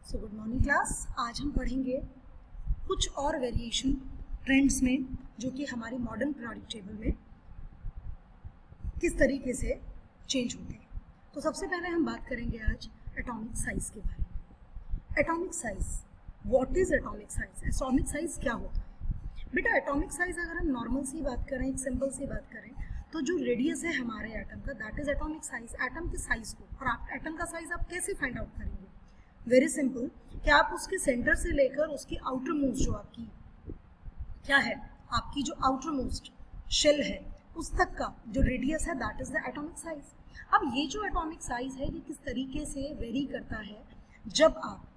So good morning class. आज हम पढ़ेंगे कुछ और वेरिएशन ट्रेंड्स में जो कि हमारी मॉडर्न पीरियोडिक टेबल में किस तरीके से चेंज होते हैं। तो सबसे पहले हम बात करेंगे आज एटॉमिक साइज के बारे में। Atomic size, what is atomic size? Atomic size क्या होता है बेटा? एटॉमिक साइज अगर हम नॉर्मल सी बात करें, एक सिंपल सी बात करें, तो जो रेडियस है हमारे एटम का, that is atomic size. Atom के साइज को, और आप एटम का साइज आप कैसे फाइंड आउट करेंगे? वेरी सिंपल, कि आप उसके सेंटर से लेकर उसकी आउटर मोस्ट, जो आपकी क्या है, आपकी जो आउटर मोस्ट शेल है, उस तक का जो रेडियस है, that is the atomic size. अब ये जो एटॉमिक साइज है, ये किस तरीके से वेरी करता है जब आप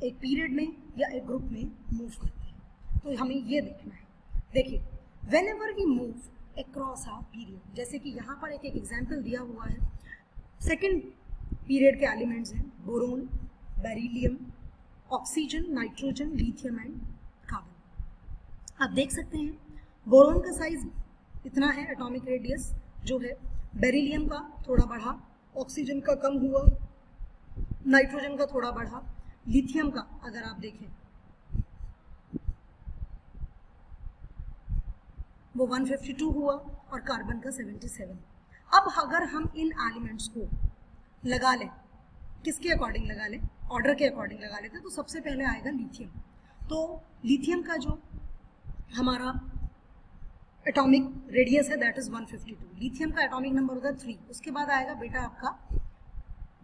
एक पीरियड में या एक ग्रुप में मूव करते हैं, तो हमें ये देखना है। देखिए, whenever we move across a period, जैसे कि यहाँ पर एक एग्जाम्पल दिया हुआ है। सेकेंड पीरियड के एलिमेंट्स हैं boron, beryllium, oxygen, nitrogen, lithium and carbon. आप देख सकते हैं बोरोन का साइज इतना है, एटॉमिक रेडियस जो है। बेरिलियम का थोड़ा बढ़ा, ऑक्सीजन का कम हुआ, नाइट्रोजन का थोड़ा बढ़ा, लिथियम का अगर आप देखें वो 152 हुआ और कार्बन का 77। अब अगर हम इन एलिमेंट्स को लगा लें, किसके अकॉर्डिंग लगा लें? ऑर्डर के अकॉर्डिंग लगा लेते हैं, तो सबसे पहले आएगा लिथियम। तो लिथियम का जो हमारा एटॉमिक रेडियस है, दैट इज 152। लिथियम का एटॉमिक नंबर होता है 3। उसके बाद आएगा बेटा आपका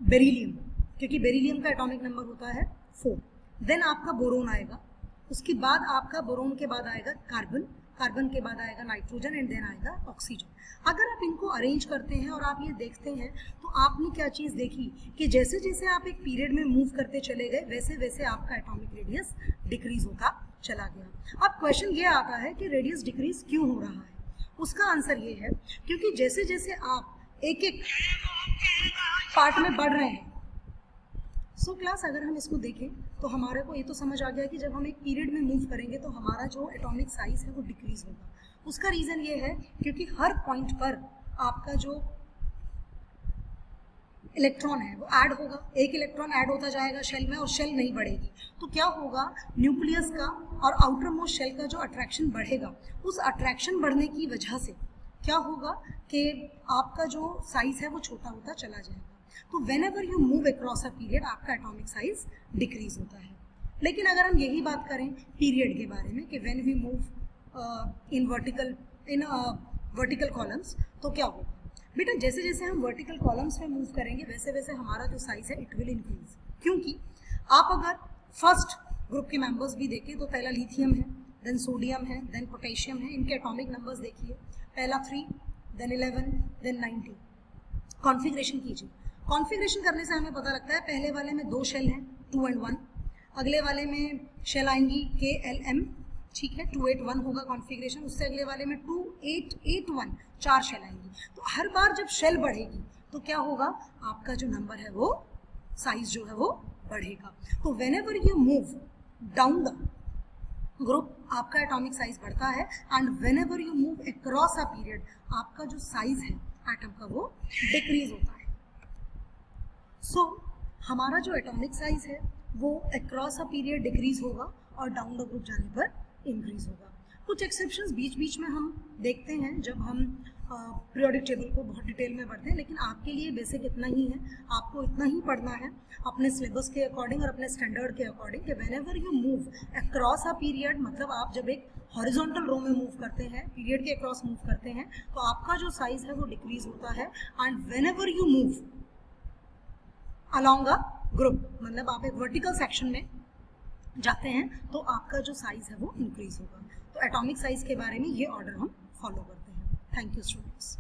बेरिलियम, क्योंकि बेरिलियम का एटॉमिक नंबर होता है 4। देन आपका बोरोन आएगा, उसके बाद आपका बोरोन के बाद आएगा कार्बन, कार्बन के बाद आएगा नाइट्रोजन एंड देन आएगा ऑक्सीजन। अगर आप इनको अरेंज करते हैं और आप ये देखते हैं, तो आपने क्या चीज़ देखी कि जैसे जैसे आप एक पीरियड में मूव करते चले गए, वैसे वैसे आपका एटॉमिक रेडियस डिक्रीज होता चला गया। अब क्वेश्चन ये आता है कि रेडियस डिक्रीज क्यों हो रहा है? उसका आंसर ये है, क्योंकि जैसे जैसे आप एक एक पार्ट में बढ़ रहे हैं। सो क्लास, अगर हम इसको देखें तो हमारे को ये तो समझ आ गया कि जब हम एक पीरियड में मूव करेंगे तो हमारा जो एटॉमिक साइज है वो डिक्रीज होगा। उसका रीज़न ये है क्योंकि हर पॉइंट पर आपका जो इलेक्ट्रॉन है वो ऐड होगा। एक इलेक्ट्रॉन ऐड होता जाएगा शेल में और शेल नहीं बढ़ेगी, तो क्या होगा, न्यूक्लियस का और आउटर मोस्ट शेल का जो अट्रैक्शन बढ़ेगा, उस अट्रैक्शन बढ़ने की वजह से क्या होगा कि आपका जो साइज है वो छोटा होता चला जाएगा। तो when ever you move across a period, आपका एटॉमिक साइज डिक्रीज होता है। लेकिन अगर हम यही बात करें पीरियड के बारे में कि when we move in vertical columns, तो क्या होगा बेटा? जैसे जैसे हम वर्टिकल कॉलम्स में मूव करेंगे, वैसे वैसे हमारा जो साइज है इट विल इंक्रीज। क्योंकि आप अगर फर्स्ट ग्रुप के मेंबर्स भी देखें तो पहला लिथियम है, देन सोडियम है, देन पोटेशियम है। इनके एटॉमिक नंबर्स देखिए, पहला 3, देन 11, देन 90। कॉन्फ़िगरेशन कीजिए। कॉन्फ़िगरेशन करने से हमें पता लगता है पहले वाले में 2 शेल हैं, 2 and 1। अगले वाले में शेल आएंगी KLM, ठीक है, 281 होगा कॉन्फ़िगरेशन। उससे अगले वाले में 2881, 4 शेल आएंगी। तो हर बार जब शेल बढ़ेगी तो क्या होगा, आपका जो नंबर है वो साइज जो है वो बढ़ेगा। तो when ever you move down the group, आपका एटॉमिक साइज बढ़ता है। And when ever you move across a period, आपका जो साइज है एटम का वो डिक्रीज होता है। सो हमारा जो एटॉमिक साइज है वो अक्रॉस अ पीरियड डिक्रीज होगा और डाउन द ग्रुप जाने पर इंक्रीज होगा। कुछ एक्सेप्शंस बीच बीच में हम देखते हैं जब हम पीरियोडिक टेबल को बहुत डिटेल में पढ़ते हैं, लेकिन आपके लिए बेसिक इतना ही है। आपको इतना ही पढ़ना है अपने सिलेबस के अकॉर्डिंग और अपने स्टैंडर्ड के अकॉर्डिंग कि when ever you move across a period, मतलब आप जब एक हॉरिजॉन्टल रो में मूव करते हैं, पीरियड के अक्रॉस मूव करते हैं, तो आपका जो साइज है वो डिक्रीज होता है। And when ever you move along a group, मतलब आप एक वर्टिकल सेक्शन में जाते हैं, तो आपका जो साइज है वो इंक्रीज होगा। तो एटॉमिक साइज के बारे में ये ऑर्डर हम फॉलो करते हैं। Thank you students.